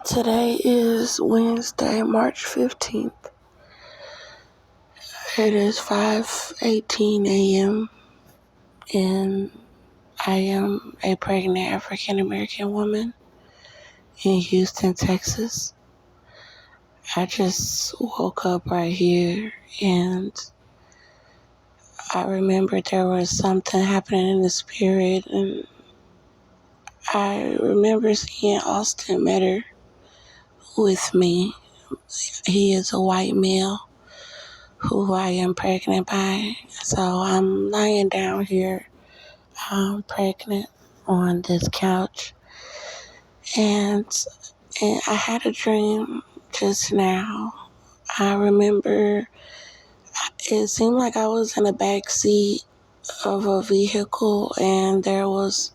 Today is Wednesday, March 15th. It is 5:18 a.m. and I am a pregnant African American woman in Houston, Texas. I just woke up right here and I remember there was something happening in the spirit, and I remember seeing Austin Metter with me. He is a white male who I am pregnant by. So I'm lying down here, pregnant on this couch, and I had a dream just now. I remember it seemed like I was in the back seat of a vehicle, and there was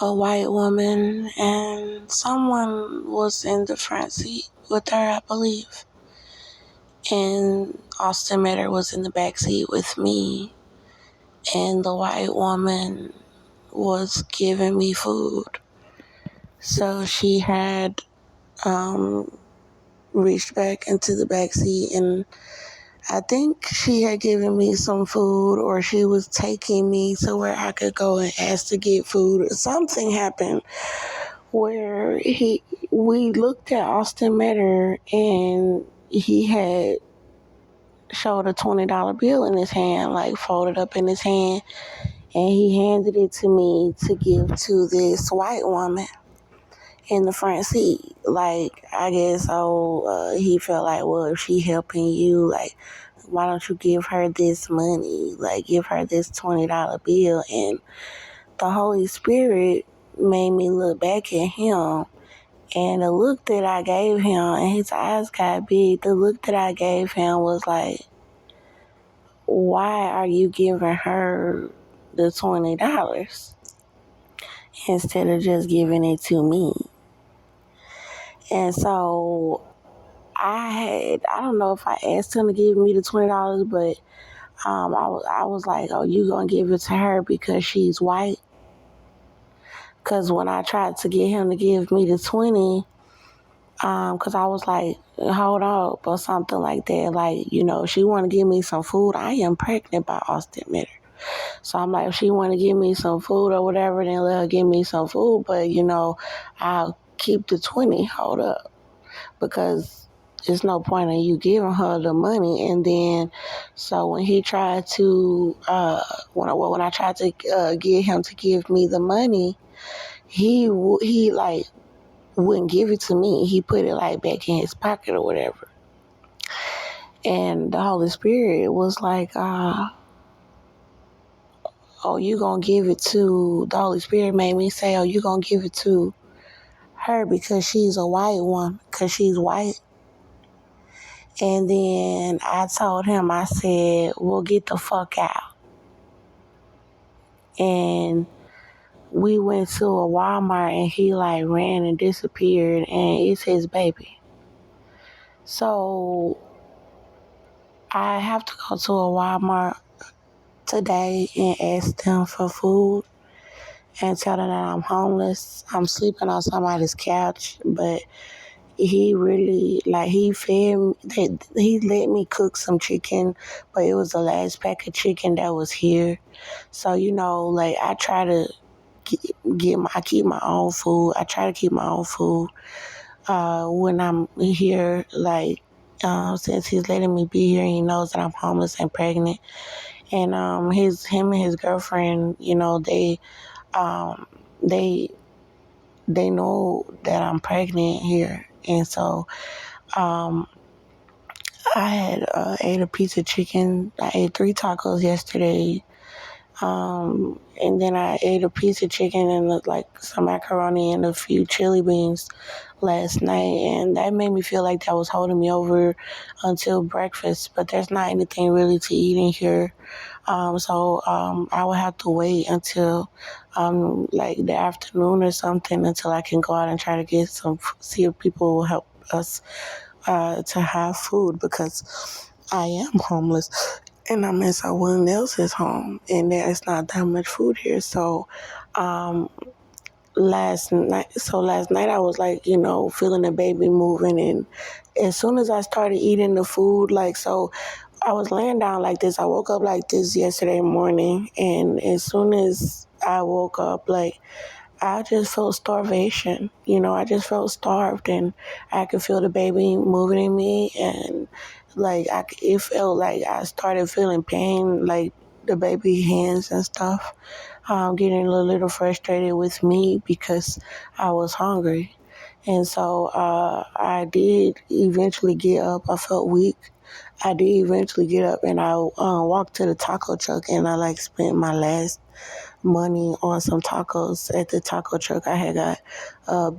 a white woman, and someone was in the front seat with her, I believe. And Austin Metter was in the back seat with me, and the white woman was giving me food. So she had reached back into the back seat, and I think she had given me some food, or she was taking me to where I could go and ask to get food. Something happened where we looked at Austin Metter, and he had showed a $20 bill in his hand, like folded up in his hand, and he handed it to me to give to this white woman in the front seat. Like, I guess, he felt like, well, if she helping you, like, why don't you give her this money? Like, give her this $20 bill. And the Holy Spirit made me look back at him, and the look that I gave him, and his eyes got big, the look that I gave him was like, why are you giving her the $20 instead of just giving it to me? And so I don't know if I asked him to give me the $20, but I was like, oh, you gonna give it to her because she's white? Because when I tried to get him to give me the 20, because I was like, hold up, or something like that. Like, she want to give me some food. I am pregnant by Austin Metter. So I'm like, if she want to give me some food or whatever, then let her give me some food. But, I'll keep the 20. Hold up. Because there's no point in you giving her the money. And then, so when he tried to, when I tried to get him to give me the money, he like wouldn't give it to me. He put it like back in his pocket or whatever. And the Holy Spirit was like, oh, you gonna give it to, the Holy Spirit made me say, oh, you gonna give it to her because she's a white woman, because she's white. And then I told him, I said, well, get the fuck out. And we went to a Walmart, and he like ran and disappeared, and it's his baby. So I have to go to a Walmart today and ask them for food and tell them that I'm homeless. I'm sleeping on somebody's couch, but he really, like, he fed me, he let me cook some chicken, but it was the last pack of chicken that was here. So, like, I try to I keep my own food. I try to keep my own food when I'm here, like, since he's letting me be here, he knows that I'm homeless and pregnant. And him and his girlfriend, they know that I'm pregnant here. And so I had ate a piece of chicken. I ate 3 tacos yesterday. And then I ate a piece of chicken and like some macaroni and a few chili beans last night. And that made me feel like that was holding me over until breakfast. But there's not anything really to eat in here. So I will have to wait until like the afternoon or something until I can go out and try to get see if people will help us to have food, because I am homeless and I'm in someone else's home and there's not that much food here. So last night I was like, feeling the baby moving, and as soon as I started eating the food, I was laying down like this. I woke up like this yesterday morning, and as soon as I woke up, like, I just felt starvation. I just felt starved, and I could feel the baby moving in me, and like it felt like I started feeling pain, like the baby hands and stuff. Getting a little frustrated with me because I was hungry, and so I did eventually get up. I felt weak. I did eventually get up, and I walked to the taco truck, and I spent my last money on some tacos at the taco truck. I had got uh,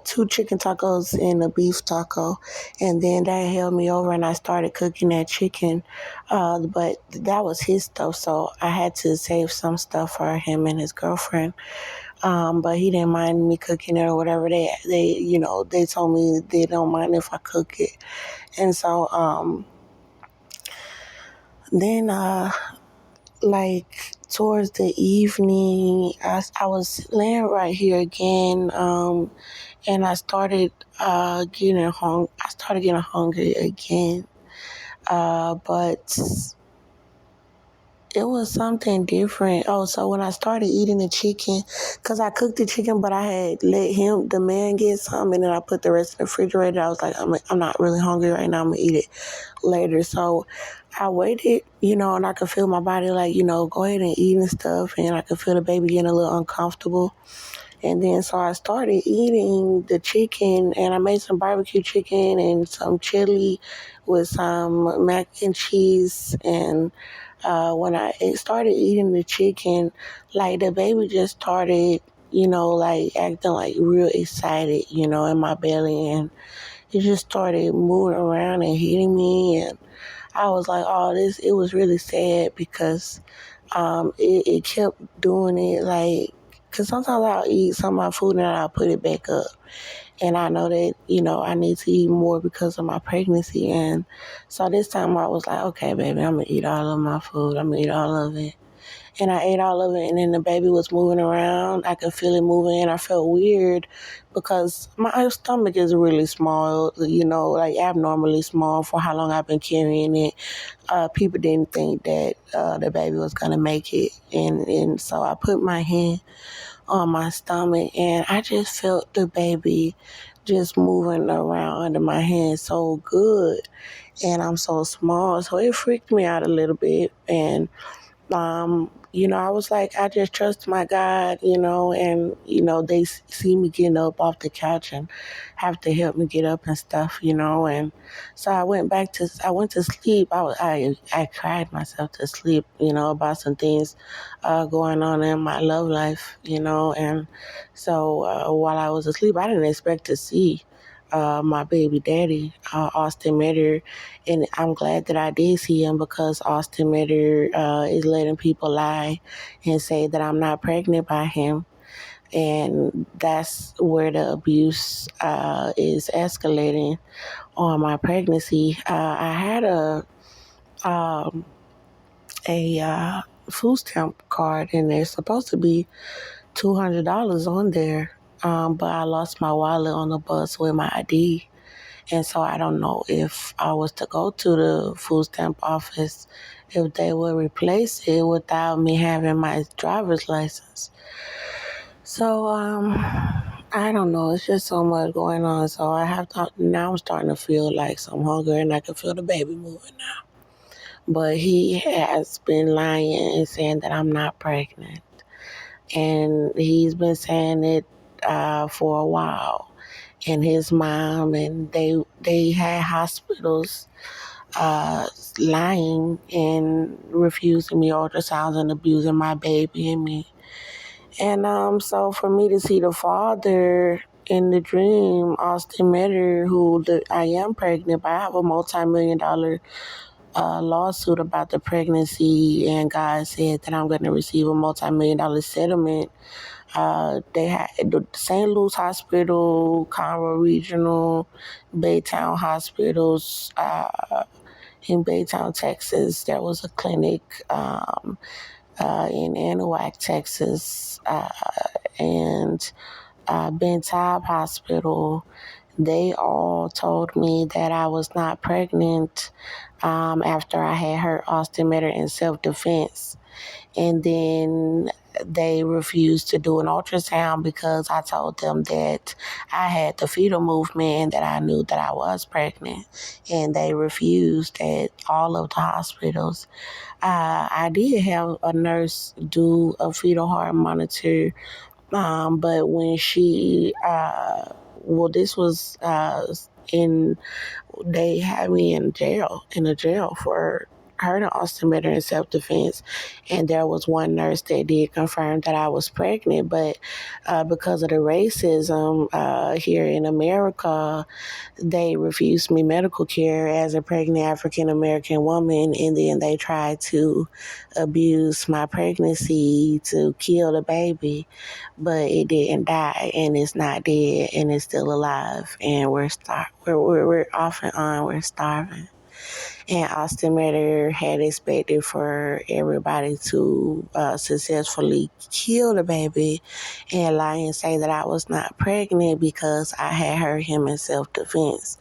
2 chicken tacos and a beef taco, and then that held me over, and I started cooking that chicken. But that was his stuff, so I had to save some stuff for him and his girlfriend. But he didn't mind me cooking it or whatever. They told me they don't mind if I cook it, and so then towards the evening, I was laying right here again, and I started I started getting hungry again, but it was something different. Oh, so when I started eating the chicken, because I cooked the chicken, but I had let the man, get some, and then I put the rest in the refrigerator. I was like, I'm not really hungry right now. I'm going to eat it later. So I waited, and I could feel my body go ahead and eat and stuff, and I could feel the baby getting a little uncomfortable. And then so I started eating the chicken, and I made some barbecue chicken and some chili with some mac and cheese. And when I started eating the chicken, the baby just started, acting real excited, in my belly. And it just started moving around and hitting me. And I was like, oh, it was really sad because it kept doing it, because sometimes I'll eat some of my food and I'll put it back up. And I know that, I need to eat more because of my pregnancy. And so this time I was like, okay, baby, I'm going to eat all of my food. I'm going to eat all of it. And I ate all of it, and then the baby was moving around. I could feel it moving, and I felt weird because my stomach is really small, abnormally small for how long I've been carrying it. People didn't think that the baby was going to make it. And so I put my hand on my stomach, and I just felt the baby just moving around under my hand so good. And I'm so small, so it freaked me out a little bit. And I was like, I just trust my God, and, they see me getting up off the couch and have to help me get up and stuff, and so I went to sleep. I cried myself to sleep, about some things going on in my love life, and so while I was asleep, I didn't expect to see my baby daddy, Austin Metter, and I'm glad that I did see him because Austin Metter is letting people lie and say that I'm not pregnant by him, and that's where the abuse is escalating on my pregnancy. I had um, a food stamp card, and there's supposed to be $200 on there, but I lost my wallet on the bus with my ID. And so I don't know if I was to go to the food stamp office, if they would replace it without me having my driver's license. So I don't know. It's just so much going on. So now I'm starting to feel like some hunger, and I can feel the baby moving now. But he has been lying and saying that I'm not pregnant. And he's been saying it for a while. And his mom, and they had hospitals lying and refusing me ultrasounds and abusing my baby and me. And so for me to see the father in the dream, Austin Metter, I am pregnant, but I have a multi-million-dollar lawsuit about the pregnancy, and God said that I'm going to receive a multi-million-dollar settlement. They had the St. Louis Hospital, Conroe Regional, Baytown Hospitals, in Baytown, Texas. There was a clinic in Anahuac, Texas, and Ben Taub Hospital. They all told me that I was not pregnant after I had hurt Austin Metter in self-defense. And then they refused to do an ultrasound because I told them that I had the fetal movement and that I knew that I was pregnant. And they refused at all of the hospitals. I did have a nurse do a fetal heart monitor, but when she, this was in, they had me in a jail for hurting Austin Metter in self-defense, and there was one nurse that did confirm that I was pregnant, but because of the racism here in America, they refused me medical care as a pregnant African American woman, and then they tried to abuse my pregnancy to kill the baby, but it didn't die, and it's not dead, and it's still alive, and we're off and on, we're starving. And Austin Metter had expected for everybody to successfully kill the baby and lie and say that I was not pregnant because I had hurt him in self-defense.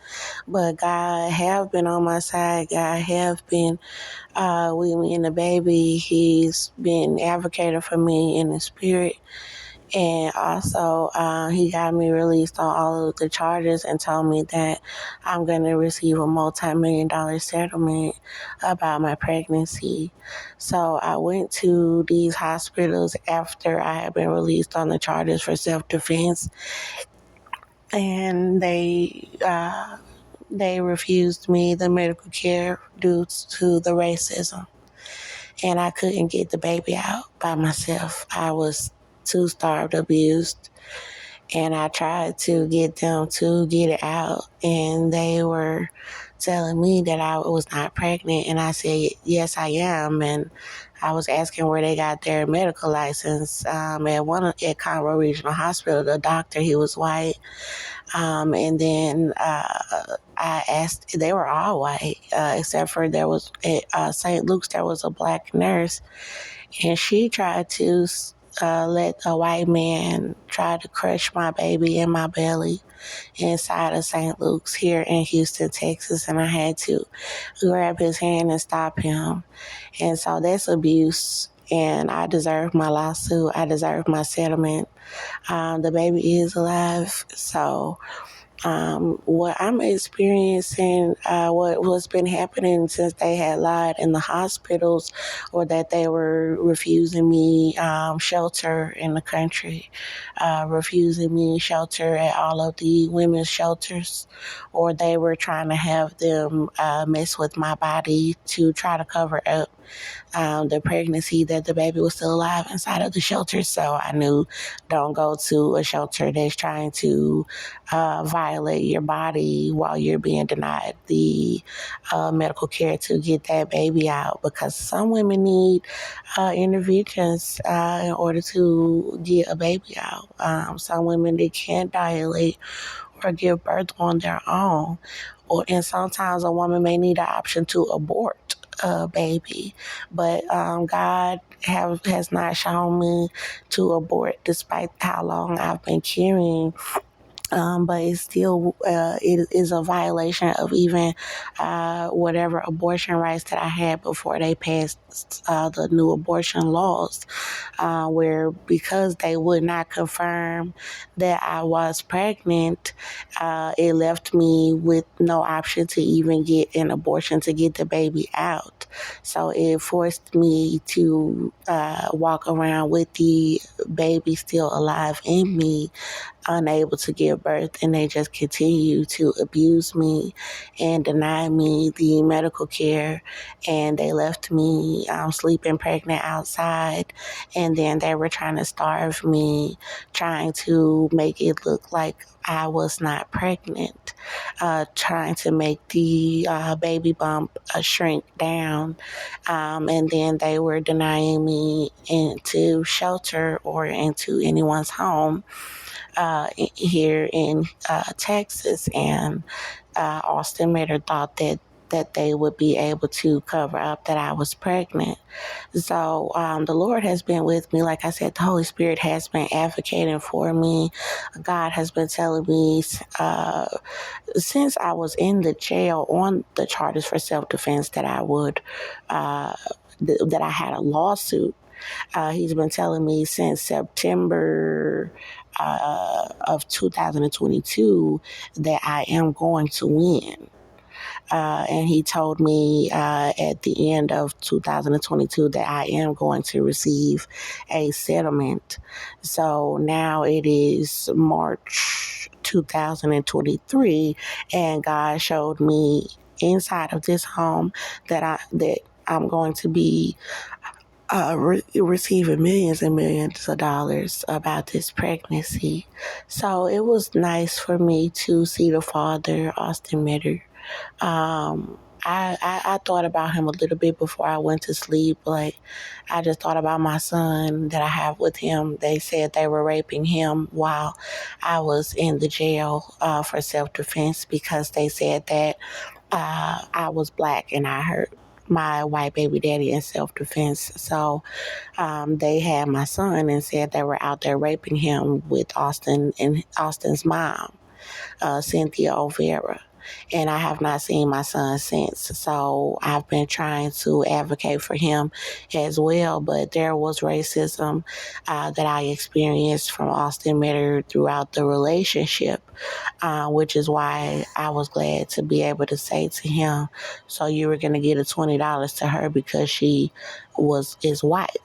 But God have been on my side. God have been with me and the baby. He's been advocating for me in the spirit. And also, he got me released on all of the charges and told me that I'm going to receive a multi-million-dollar settlement about my pregnancy. So I went to these hospitals after I had been released on the charges for self-defense, and they refused me the medical care due to the racism. And I couldn't get the baby out by myself. I was too starved, abused, and I tried to get them to get it out, and they were telling me that I was not pregnant, and I said, yes, I am, and I was asking where they got their medical license. At Conroe Regional Hospital, the doctor, he was white, and then I asked, they were all white, except for there was at St. Luke's, there was a black nurse, and she tried to let a white man try to crush my baby in my belly inside of St. Luke's here in Houston, Texas, and I had to grab his hand and stop him. And so that's abuse, and I deserve my lawsuit. I deserve my settlement. The baby is alive, so what I'm experiencing, what's been happening since they had lied in the hospitals, or that they were refusing me shelter in the country, refusing me shelter at all of the women's shelters, or they were trying to have them mess with my body to try to cover up the pregnancy, that the baby was still alive inside of the shelter. So I knew, don't go to a shelter that's trying to violate your body while you're being denied the medical care to get that baby out, because some women need interventions in order to get a baby out. Some women, they can't dilate or give birth on their own, and sometimes a woman may need an option to abort a baby, but God has not shown me to abort despite how long I've been carrying. But it's still, it is a violation of even whatever abortion rights that I had before they passed the new abortion laws, where because they would not confirm that I was pregnant, it left me with no option to even get an abortion to get the baby out. So it forced me to walk around with the baby still alive in me, unable to give birth, and they just continue to abuse me and deny me the medical care, and they left me sleeping pregnant outside, and then they were trying to starve me, trying to make it look like I was not pregnant, trying to make the baby bump shrink down, and then they were denying me into shelter or into anyone's home here in Texas. And Austin Metter thought that that they would be able to cover up that I was pregnant. So the Lord has been with me. Like I said, the Holy Spirit has been advocating for me. God has been telling me since I was in the jail on the charges for self-defense that I would, that I had a lawsuit. He's been telling me since September of 2022 that I am going to win. And he told me at the end of 2022 that I am going to receive a settlement. So now it is March 2023, and God showed me inside of this home that I'm going to be receiving millions and millions of dollars about this pregnancy. So it was nice for me to see the father, Austin Mitter. I thought about him a little bit before I went to sleep. Like, I just thought about my son that I have with him. They said they were raping him while I was in the jail for self-defense because they said that I was black and I hurt my white baby daddy in self-defense. So they had my son and said they were out there raping him with Austin and Austin's mom, Cynthia Olvera. And I have not seen my son since. So I've been trying to advocate for him as well. But there was racism that I experienced from Austin Mitter throughout the relationship, which is why I was glad to be able to say to him, so you were going to get a $20 to her because she is white.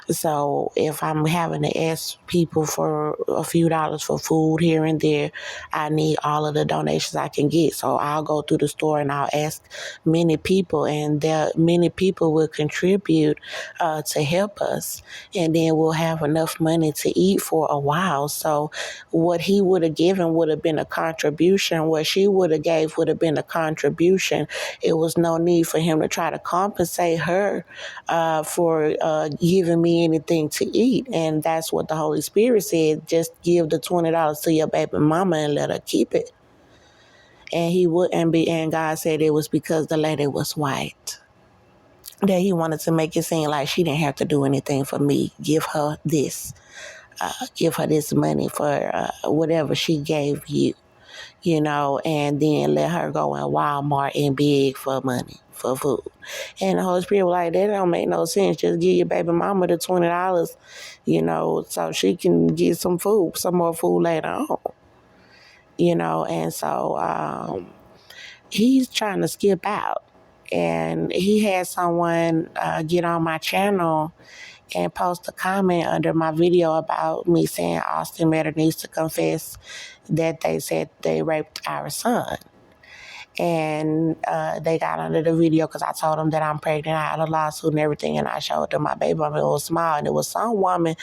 So if I'm having to ask people for a few dollars for food here and there, I need all of the donations I can get. So I'll go through the store and I'll ask many people, and many people will contribute to help us, and then we'll have enough money to eat for a while. So what he would have given would have been a contribution. What she would have gave would have been a contribution. It was no need for him to try to compensate her for giving me anything to eat. And that's what the Holy Spirit said: just give the $20 to your baby mama and let her keep it. And he wouldn't be, and God said it was because the lady was white, that he wanted to make it seem like she didn't have to do anything for me. Give her this money for whatever she gave you, and then let her go in Walmart and beg for money for food. And the Holy Spirit was like, that don't make no sense. Just give your baby mama the $20, so she can get some more food later on. And so he's trying to skip out. And he had someone get on my channel and post a comment under my video about me saying Austin Mitter needs to confess that they said they raped our son. And they got under the video because I told them that I'm pregnant. I had a lawsuit and everything, and I showed them my baby. It was small, and it was some woman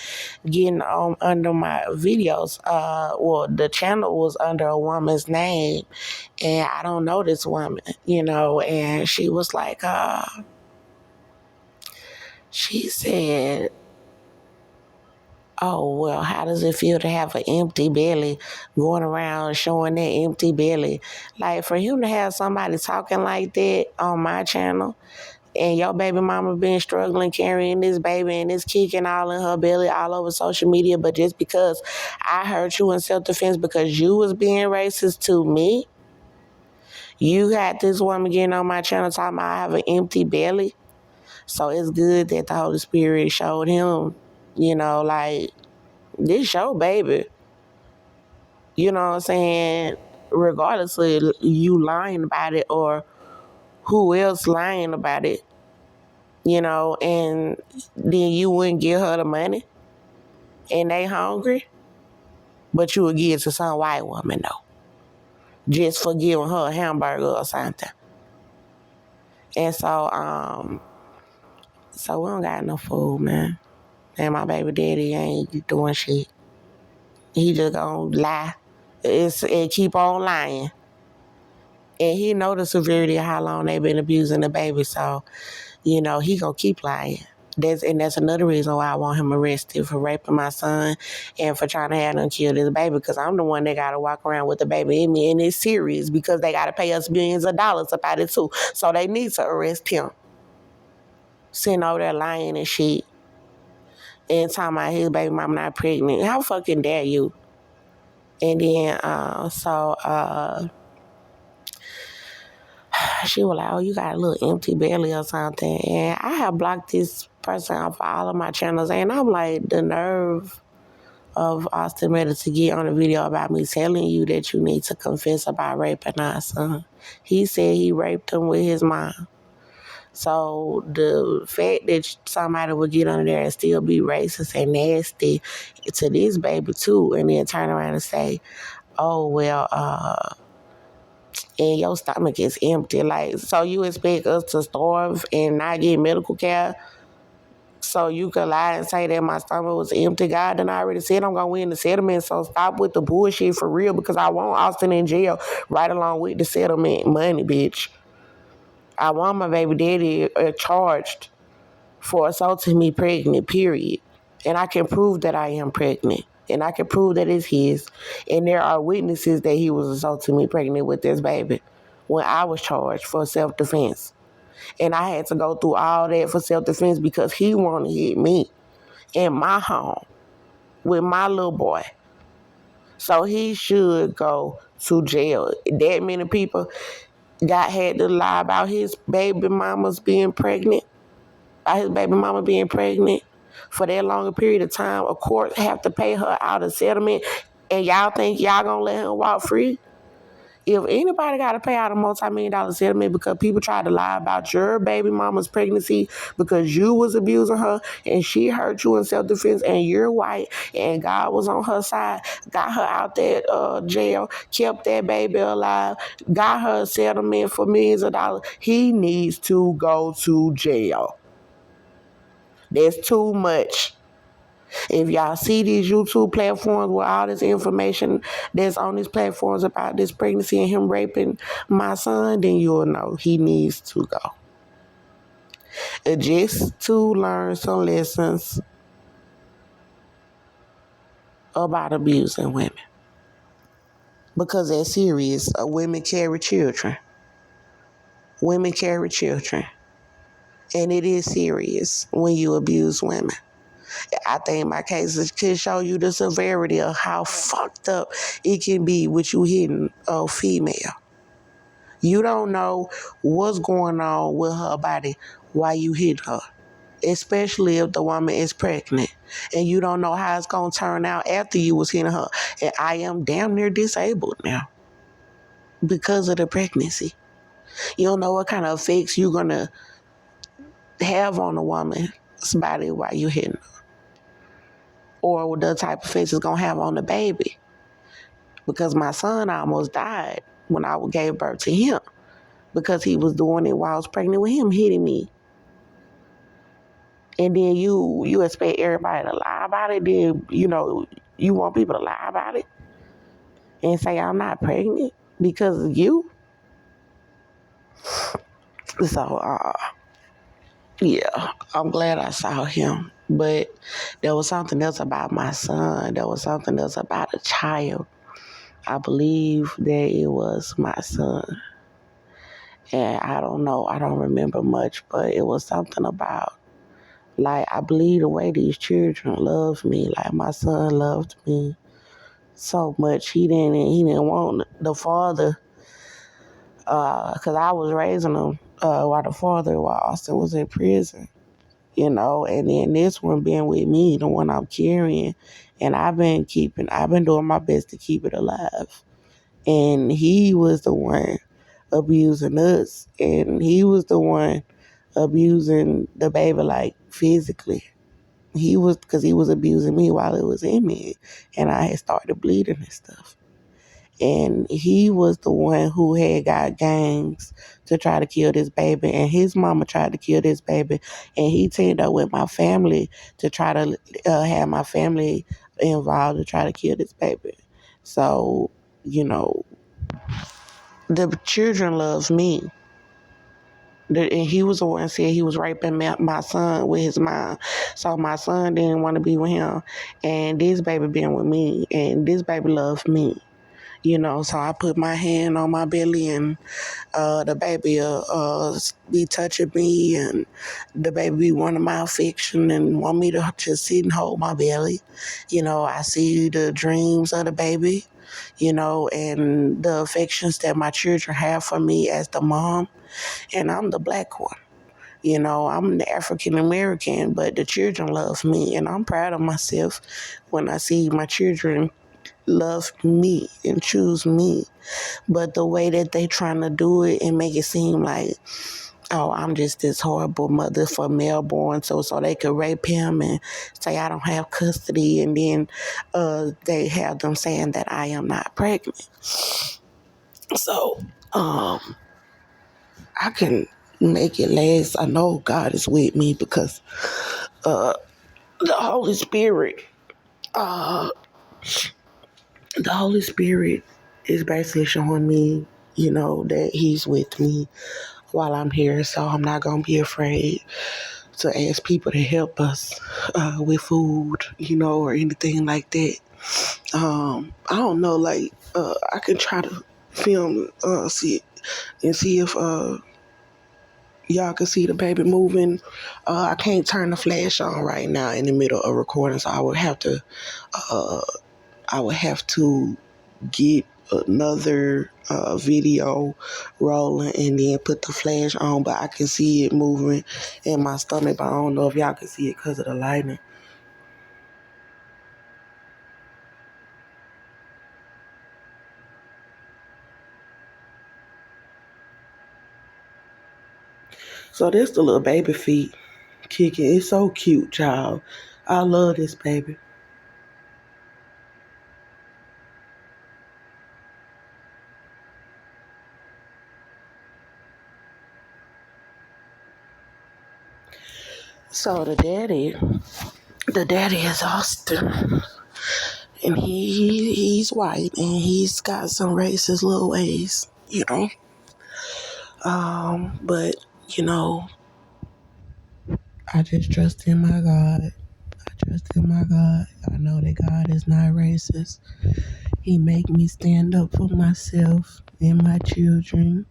getting on under my videos. The channel was under a woman's name, and I don't know this woman, and she was like, she said, oh, well, how does it feel to have an empty belly, going around showing that empty belly? Like, for him to have somebody talking like that on my channel, and your baby mama been struggling carrying this baby and it's kicking all in her belly all over social media, but just because I heard you in self-defense because you was being racist to me, you had this woman getting on my channel talking about I have an empty belly. So it's good that the Holy Spirit showed him, like, this your baby. You know what I'm saying? Regardless of you lying about it or who else lying about it, and then you wouldn't give her the money and they hungry, but you would give it to some white woman, though, just for giving her a hamburger or something. And so we don't got no food, man. And my baby daddy ain't doing shit. He just gonna lie and keep on lying. And he know the severity of how long they been abusing the baby, so he gonna keep lying. That's another reason why I want him arrested for raping my son and for trying to have him kill this baby, because I'm the one that got to walk around with the baby in me, and it's serious because they got to pay us millions of dollars about it too. So they need to arrest him. Sitting over there lying and shit and talking about his baby mama not pregnant. How fucking dare you? And then, she was like, oh, you got a little empty belly or something. And I have blocked this person off all of my channels. And I'm like, the nerve of Austin Reddit to get on a video about me telling you that you need to confess about raping our son. He said he raped him with his mom. So the fact that somebody would get under there and still be racist and nasty to this baby too, and then turn around and say, oh, well, and your stomach is empty. Like, so you expect us to starve and not get medical care so you could lie and say that my stomach was empty? God done already said I'm going to win the settlement, so stop with the bullshit for real, because I want Austin in jail right along with the settlement money, bitch. I want my baby daddy charged for assaulting me pregnant, period. And I can prove that I am pregnant. And I can prove that it's his. And there are witnesses that he was assaulting me pregnant with this baby when I was charged for self-defense. And I had to go through all that for self-defense because he wanted to hit me in my home with my little boy. So he should go to jail. That many people had to lie about his baby mama's being pregnant. By his baby mama being pregnant for that long a period of time. Of course, have to pay her out of settlement, and y'all think y'all gonna let him walk free? If anybody got to pay out a multi-million-dollar settlement because people tried to lie about your baby mama's pregnancy because you was abusing her and she hurt you in self-defense and you're white and God was on her side, got her out that jail, kept that baby alive, got her a settlement for millions of dollars, he needs to go to jail. That's too much. If y'all see these YouTube platforms with all this information that's on these platforms about this pregnancy and him raping my son, then you'll know he needs to go. Just to learn some lessons about abusing women. Because that's serious. Women carry children. Women carry children. And it is serious when you abuse women. I think my cases could show you the severity of how fucked up it can be with you hitting a female. You don't know what's going on with her body while you hit her, especially if the woman is pregnant. And you don't know how it's going to turn out after you was hitting her. And I am damn near disabled now because of the pregnancy. You don't know what kind of effects you're going to have on a woman's body while you hitting her, or the type of effects it's going to have on the baby. Because my son almost died when I gave birth to him because he was doing it while I was pregnant with him, hitting me. And then you expect everybody to lie about it. Then, you want people to lie about it and say I'm not pregnant because of you. So, yeah, I'm glad I saw him. But there was something else about my son. There was something else about a child. I believe that it was my son. And I don't know. I don't remember much, but it was something about, like, I believe the way these children love me. Like, my son loved me so much. He didn't want the father, because I was raising him while Austin was in prison, and then this one being with me, the one I'm carrying, and I've been doing my best to keep it alive. And he was the one abusing us, and he was the one abusing the baby, like, physically. Because he was abusing me while it was in me, and I had started bleeding and stuff. And he was the one who had got gangs to try to kill this baby, and his mama tried to kill this baby, and he teamed up with my family to try to have my family involved to try to kill this baby. So, the children love me. And he was the one said he was raping my son with his mom. So my son didn't want to be with him. And this baby been with me. And this baby loves me. So I put my hand on my belly and the baby be touching me, and the baby be wanting my affection and want me to just sit and hold my belly. I see the dreams of the baby, and the affections that my children have for me as the mom, and I'm the black one. I'm the African American, but the children love me, and I'm proud of myself when I see my children love me and choose me. But the way that they trying to do it and make it seem like, oh, I'm just this horrible mother for Melbourne, so they could rape him and say I don't have custody, and then they have them saying that I am not pregnant. So I can make it last. I know God is with me because the Holy Spirit, is basically showing me, that He's with me while I'm here. So I'm not gonna be afraid to ask people to help us with food, or anything like that. I don't know, like I can try to film, see if y'all can see the baby moving. I can't turn the flash on right now in the middle of recording, so I would have to get another video rolling and then put the flash on, but I can see it moving in my stomach, but I don't know if y'all can see it because of the lighting. So this the little baby feet kicking. It's so cute, child. I love this baby. So the daddy is Austin, and he's white, and he's got some racist little ways, But I just trust in my God. I know that God is not racist. He make me stand up for myself and my children.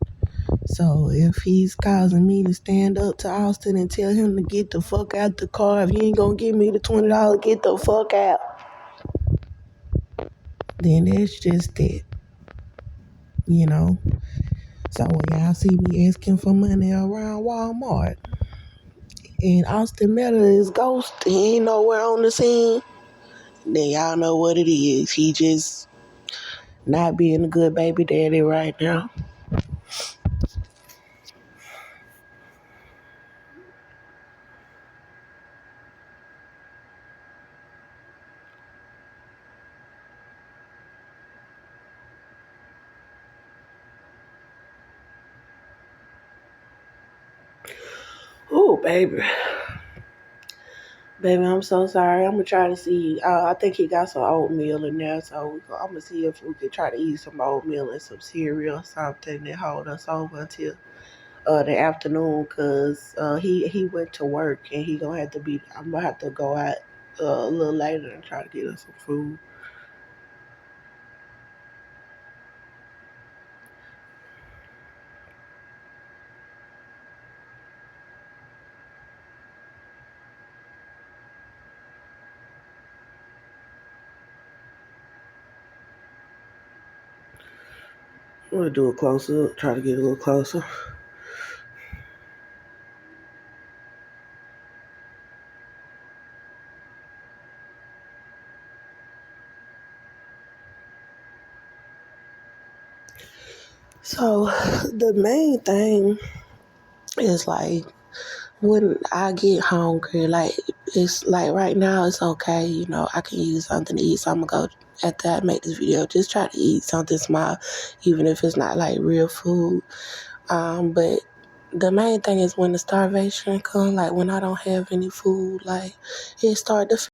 So if he's causing me to stand up to Austin and tell him to get the fuck out the car, if he ain't gonna give me the $20, get the fuck out, then that's just it. So when y'all see me asking for money around Walmart and Austin Meadow is ghost, he ain't nowhere on the scene, then y'all know what it is. He just not being a good baby daddy right now. Oh, baby. Baby, I'm so sorry. I'm going to try to see. I think he got some oatmeal in there, so I'm going to see if we can try to eat some oatmeal and some cereal or something that hold us over until the afternoon, because he went to work and I'm going to have to go out a little later and try to get us some food. I'm going to do a closer, try to get a little closer. So the main thing is like when I get hungry, like it's like right now it's okay, I can use something to eat. So I'm gonna go after I make this video, just try to eat something small, even if it's not like real food. But the main thing is when the starvation comes, like when I don't have any food, like it start to